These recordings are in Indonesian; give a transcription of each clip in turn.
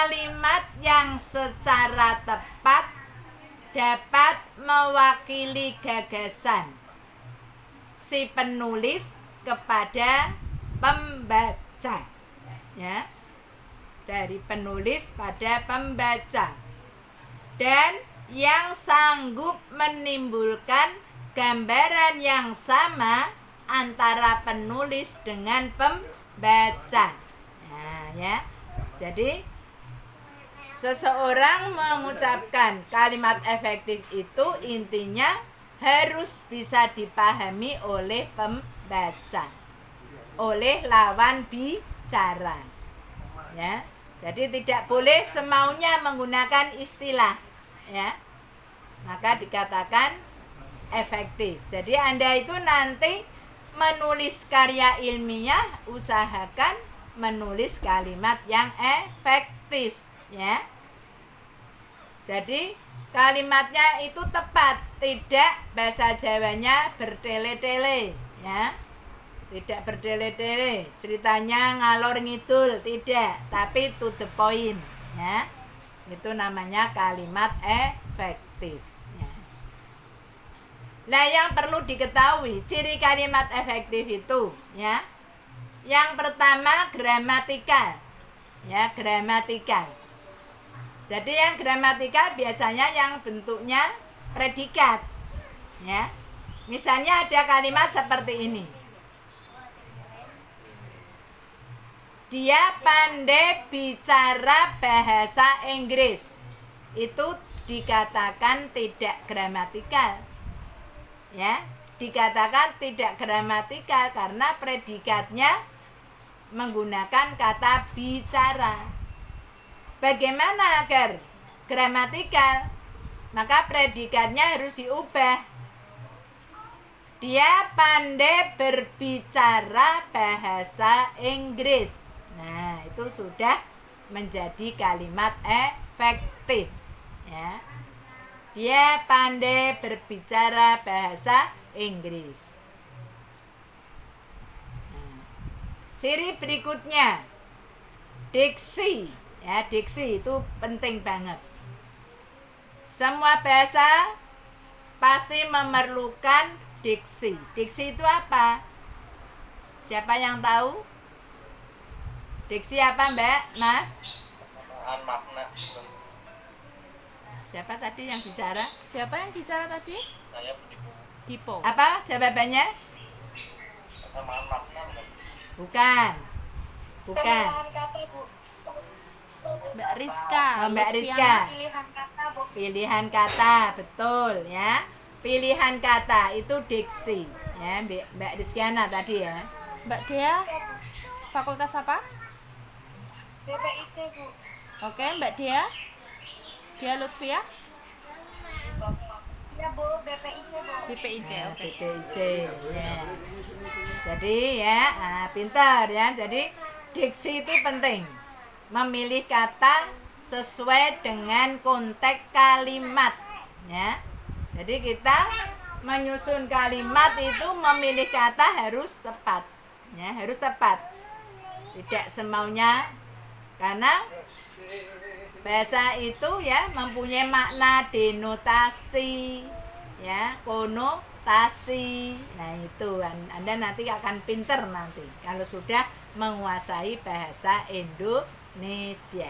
kalimat yang secara tepat dapat mewakili gagasan si penulis kepada pembaca, ya, dari penulis pada pembaca, dan yang sanggup menimbulkan gambaran yang sama antara penulis dengan pembaca. Nah, ya. Jadi seseorang mengucapkan kalimat efektif itu intinya harus bisa dipahami oleh pembaca, oleh lawan bicara, ya. Jadi tidak boleh semaunya menggunakan istilah, ya, maka dikatakan efektif. Jadi Anda itu nanti menulis karya ilmiah, usahakan menulis kalimat yang efektif, ya. Jadi kalimatnya itu tepat, tidak bahasa Jawanya bertele-tele, ya. Tidak bertele-tele, ceritanya ngalor ngidul, tidak, tapi to the point, ya. Itu namanya kalimat efektif, ya. Nah, yang perlu diketahui ciri kalimat efektif itu, ya. Yang pertama gramatikal, ya, gramatikal. Jadi yang gramatikal biasanya yang bentuknya predikat, ya. Misalnya ada kalimat seperti ini. Dia pandai bicara bahasa Inggris. Itu dikatakan tidak gramatikal, ya. Dikatakan tidak gramatikal karena predikatnya menggunakan kata bicara. Bagaimana agar gramatikal? Maka predikatnya harus diubah. Dia pandai berbicara bahasa Inggris. Nah, itu sudah menjadi kalimat efektif, ya. Dia pandai berbicara bahasa Inggris. Nah, ciri berikutnya diksi, ya. Diksi itu penting banget. Semua bahasa pasti memerlukan diksi. Diksi itu apa? Siapa yang tahu? Diksi apa, Mbak? Mas? Makna. Siapa tadi yang bicara? Siapa yang bicara tadi? Saya Dipo. Apa jawabannya? Kesamaan makna. Bukan. Bukan. Kata, Bu. Mbak Rizka. Oh, Mbak Rizka. Pilihan kata, Bu. Pilihan kata, betul, ya. Pilihan kata itu diksi, ya. Mbak Rizkiana tadi, ya. Mbak Dea, fakultas apa? BPIC, Bu. Oke, Mbak Dea. Dea Lutfia, Ya, Bu, BPIC, Bu. BPIC. Nah, Oke. BPIC, ya. Jadi ya, pintar, ya. Jadi diksi itu penting. Memilih kata sesuai dengan konteks kalimat, ya. Jadi kita menyusun kalimat itu memilih kata harus tepat, ya, harus tepat. Tidak semaunya, karena bahasa itu, ya, mempunyai makna denotasi, ya, konotasi. Nah, itu Anda nanti akan pinter nanti kalau sudah menguasai bahasa Indonesia.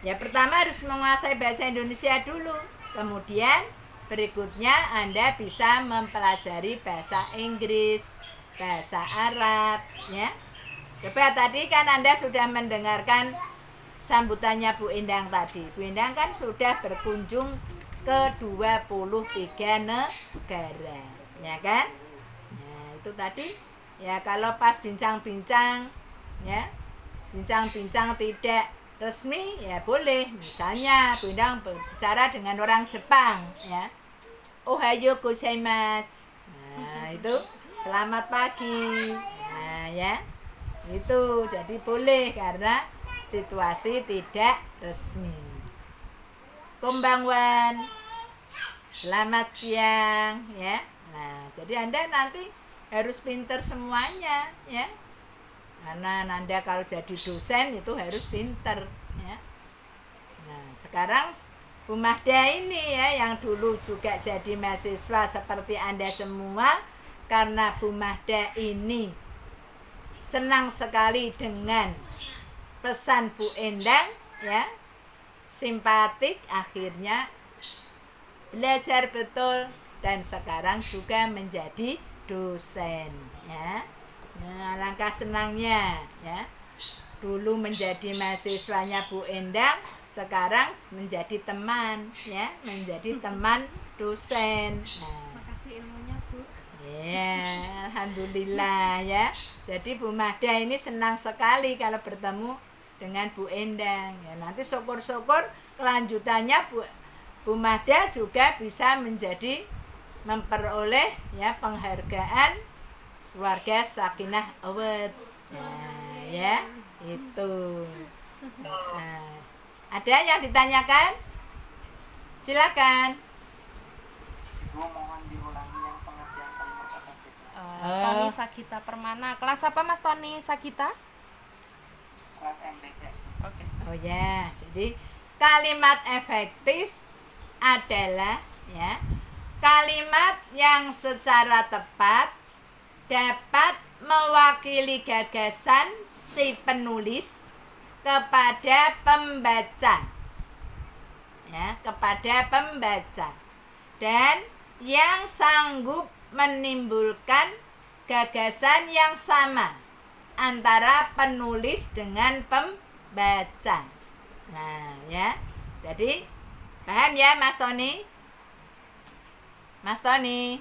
Ya, pertama harus menguasai bahasa Indonesia dulu. Kemudian berikutnya Anda bisa mempelajari bahasa Inggris, bahasa Arab, ya. Coba tadi kan Anda sudah mendengarkan sambutannya Bu Endang tadi. Bu Endang kan sudah berkunjung ke 23 negara, ya kan? Nah, itu tadi, ya, kalau pas bincang-bincang, ya, bincang-bincang tidak resmi, ya boleh. Misalnya Bu Endang berbicara dengan orang Jepang, ya. Ohayo gozaimasu. Nah, itu selamat pagi. Nah, ya. Itu jadi boleh karena situasi tidak resmi. Konbanwan, selamat siang, ya. Nah, jadi Anda nanti harus pinter semuanya, ya. Karena Anda kalau jadi dosen itu harus pinter, ya. Nah, sekarang Bu Mahda ini ya yang dulu juga jadi mahasiswa seperti Anda semua, karena Bu Mahda ini senang sekali dengan pesan Bu Endang ya, simpatik, akhirnya belajar betul dan sekarang juga menjadi dosen ya. Nah, alangkah senangnya ya. Dulu menjadi mahasiswanya Bu Endang, sekarang menjadi teman ya, menjadi teman dosen. Nah, Makasih ilmunya, Bu. ya, alhamdulillah ya. Jadi Bu Mahda ini senang sekali kalau bertemu dengan Bu Endang. Ya, nanti syukur-syukur kelanjutannya Bu Mahda juga bisa menjadi memperoleh ya penghargaan keluarga Sakinah Award. Nah, ya, itu. Nah, ada yang ditanyakan? Silakan. Bu, mohon diulangi yang pengertian kalimat efektif. Tony Sagita Permana. Kelas apa Mas Tony Sagita? Kelas MBC. Oke. Oh ya, jadi kalimat efektif adalah ya kalimat yang secara tepat dapat mewakili gagasan si penulis kepada pembaca. Ya, kepada pembaca. Dan yang sanggup menimbulkan gagasan yang sama antara penulis dengan pembaca. Nah, ya. Jadi paham ya Mas Tony? Mas Tony,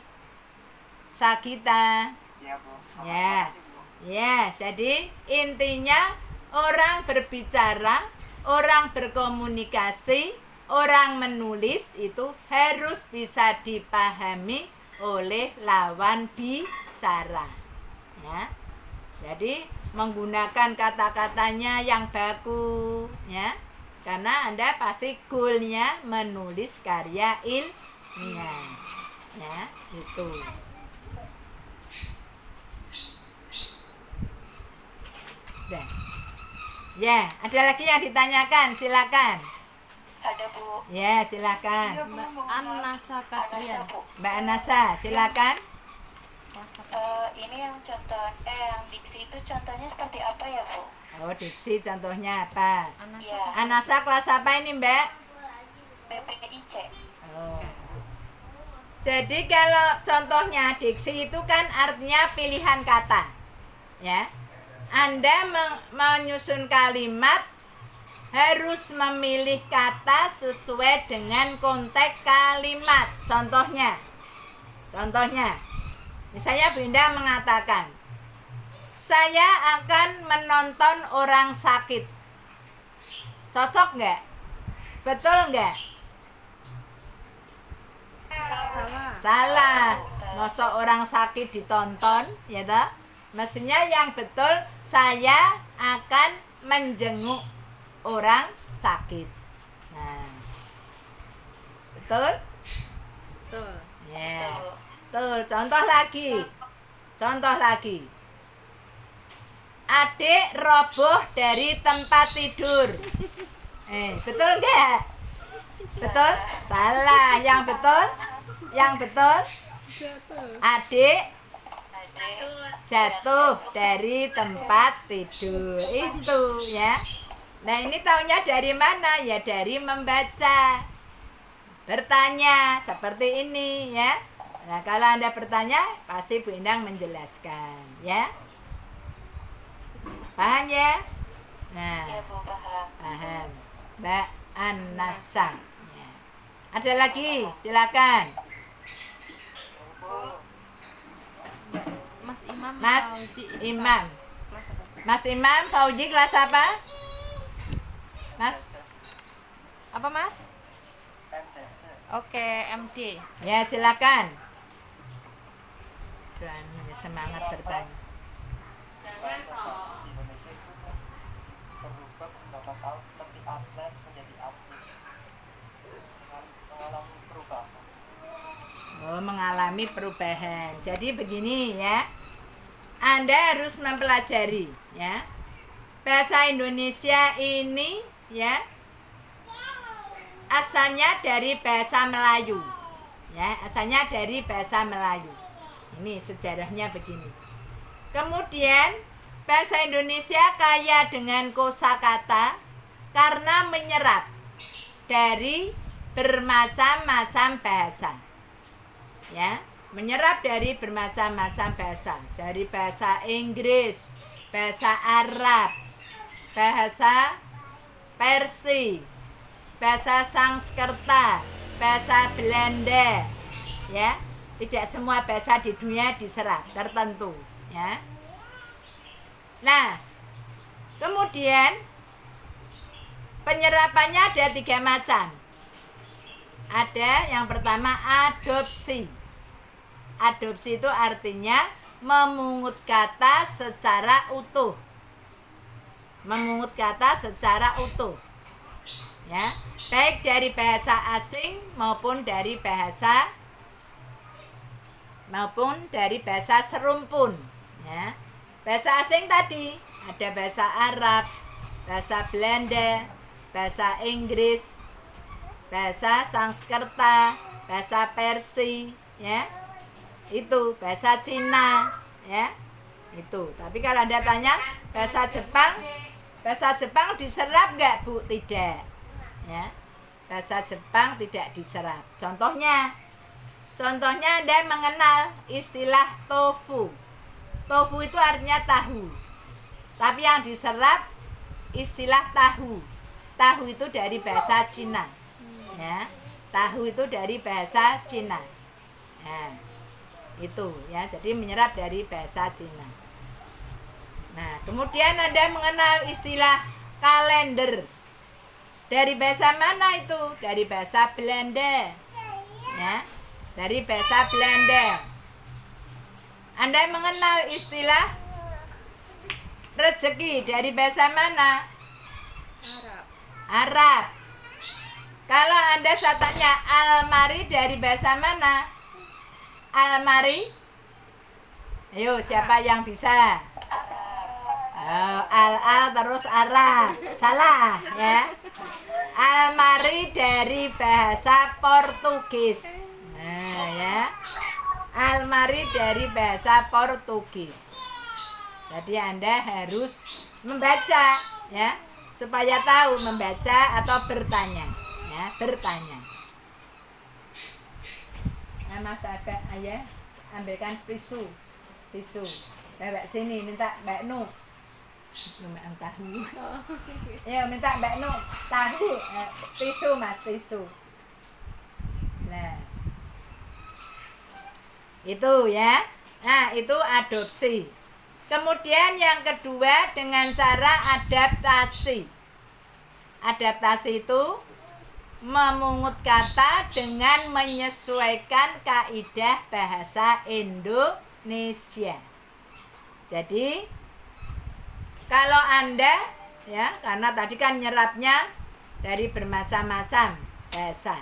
Sagita. Iya, Bu. Ya. Makasih, Bu. Ya, jadi intinya orang berbicara, orang berkomunikasi, orang menulis itu harus bisa dipahami oleh lawan bicara. Ya. Jadi menggunakan kata-katanya yang baku ya. Karena Anda pasti goalnya menulis karya ilmiah. Ya, itu. Udah. Ya, ada lagi yang ditanyakan, silakan. Ada Bu. Ya, silakan. Mbak Anasa Anasa Katrian. Bu. Mbak Anasa, silakan. Kelas apa? Ini yang contoh, yang diksi itu contohnya seperti apa ya Bu? Oh, diksi contohnya apa? Anasa. Iya. Anasa kelas apa ini, Mbak? BPIC. Oh. Jadi kalau contohnya diksi itu kan artinya pilihan kata. Ya. Anda menyusun kalimat harus memilih kata sesuai dengan konteks kalimat. Contohnya, misalnya Bu Indah mengatakan, saya akan menonton orang sakit. Cocok nggak? Betul nggak? Salah. Salah. Masa orang sakit ditonton, ya toh? Mestinya yang betul, saya akan menjenguk orang sakit. Nah, betul? Betul. Ya, betul. Contoh lagi. Adik roboh dari tempat tidur. Betul enggak? Betul? Salah. Yang betul? Adik jatuh dari tempat tidur. Itu ya. Nah, ini taunya dari mana? Ya dari membaca. Bertanya seperti ini ya. Nah, kalau Anda bertanya, pasti Bu Endang menjelaskan ya. Paham ya? Nah, Ya Bu, paham. paham. Mbak Anasa. Ya. Ada lagi? Silakan. Mas Imam Mas Fauzi Ihsan. Imam. Kelas apa? Mas Imam Fauzi kelas apa? Mas. Apa Mas? MBC. Oke, MD. Ya, silakan. Dan semangat bertanya. Bahasa di Indonesia itu kan berubah beberapa tahun seperti atlet menjadi atlet. Mengalami perubahan. Oh, mengalami perubahan. Jadi begini ya. Anda harus mempelajari ya. Bahasa Indonesia ini ya asalnya dari bahasa Melayu. Ya, asalnya dari bahasa Melayu. Ini sejarahnya begini. Kemudian bahasa Indonesia kaya dengan kosakata karena menyerap dari bermacam-macam bahasa. Ya, menyerap dari bermacam-macam bahasa, dari bahasa Inggris, bahasa Arab, bahasa Persia, bahasa Sanskerta, bahasa Belanda, ya. Tidak semua bahasa di dunia diserap, tertentu, ya. Nah, kemudian penyerapannya ada 3 macam. Ada yang pertama adopsi. Adopsi itu artinya memungut kata secara utuh. Memungut kata secara utuh. Ya, baik dari bahasa asing maupun dari bahasa serumpun, ya. Bahasa asing tadi ada bahasa Arab, bahasa Belanda, bahasa Inggris, bahasa Sanskerta, bahasa Persia, ya. Itu bahasa Cina, ya. Itu. Tapi kalau Anda tanya bahasa Jepang diserap enggak, Bu? Tidak. Ya. Bahasa Jepang tidak diserap. Contohnya Anda mengenal istilah tofu. Tofu itu artinya tahu. Tapi yang diserap istilah tahu. Tahu itu dari bahasa Cina. Ya. Tahu itu dari bahasa Cina. Nah, itu ya. Jadi menyerap dari bahasa Cina. Nah, kemudian Anda mengenal istilah kalender. Dari bahasa mana itu? Dari bahasa Belanda. Ya. Dari bahasa Belanda. Anda mengenal istilah rezeki dari bahasa mana? Arab. Kalau Anda saya tanya almari dari bahasa mana? Almari? Ayo, siapa yang bisa? Al terus Arab. Salah, ya. Almari dari bahasa Portugis. Nah, ya. Almari dari bahasa Portugis. Jadi Anda harus membaca, ya, supaya tahu membaca atau bertanya, ya, bertanya. Nah, Mas Agak ayah ambilkan tisu. Bawa sini minta Mbak Nu. Lumayan tahu. Ya, minta Mbak Nu tahu. Tisu, Mas, tisu. Nah, itu ya. Nah, itu adopsi. Kemudian yang kedua dengan cara adaptasi. Adaptasi itu memungut kata dengan menyesuaikan kaidah bahasa Indonesia. Jadi kalau Anda, ya, karena tadi kan nyerapnya dari bermacam-macam bahasa.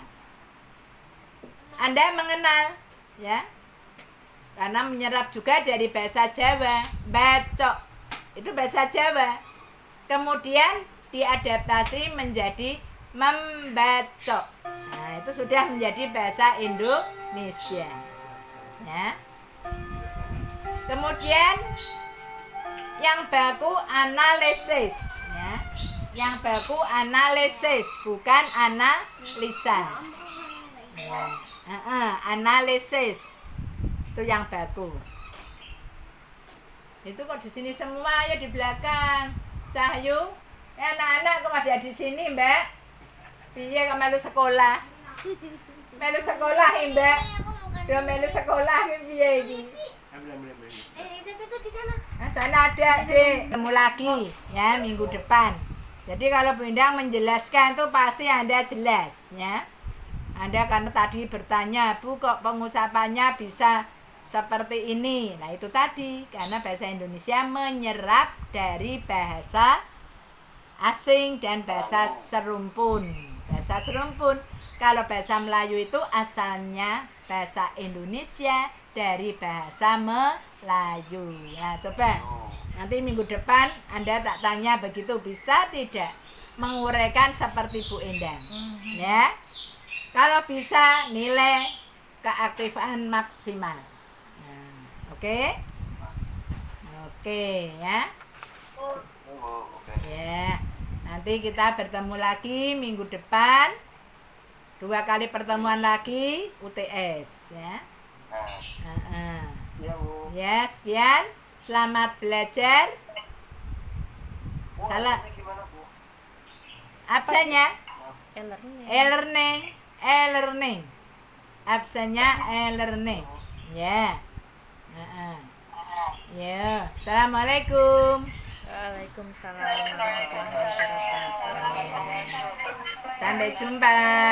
Anda mengenal, ya, karena menyerap juga dari bahasa Jawa, bacok, itu bahasa Jawa. Kemudian diadaptasi menjadi membacok. Nah, itu sudah menjadi bahasa Indonesia. Ya. Kemudian yang baku analisis, ya. Yang baku analisis, bukan analisa. Ya. Analisis itu yang baku. Itu kok di sini semua, ya di belakang. Cahyu, anak-anak kok ada di sini, Mbak? Piye kok melu sekolah? Melu sekolah, Mbak. Udah melu sekolah piye iki? Itu di sana. Nah, sana ada, Dek. Ketemu lagi ya minggu depan. Jadi kalau Bu Endang menjelaskan itu pasti Anda jelas, ya. Anda karena tadi bertanya, Bu, kok pengucapannya bisa seperti ini. Nah, itu tadi karena bahasa Indonesia menyerap dari bahasa asing dan bahasa serumpun. Bahasa serumpun. Kalau bahasa Melayu itu asalnya bahasa Indonesia dari bahasa Melayu. Nah, coba nanti minggu depan Anda tak tanya begitu, bisa tidak? menguraikan seperti Bu Endang. Ya. Kalau bisa nilai keaktifan maksimal. Nah, oke? Oke, ya. Oke. Ya. Nanti kita bertemu lagi minggu depan. 2 kali pertemuan lagi UTS, ya. Nah, Iya, Bu. Ya, sekian. Selamat belajar. Bu, Salah ini gimana, Bu? absennya E-learning. e-learning, e-learning. Absennya e-learning. Ya. Ya, assalamualaikum. Waalaikumsalam warahmatullahi wabarakatuh. Sampai jumpa.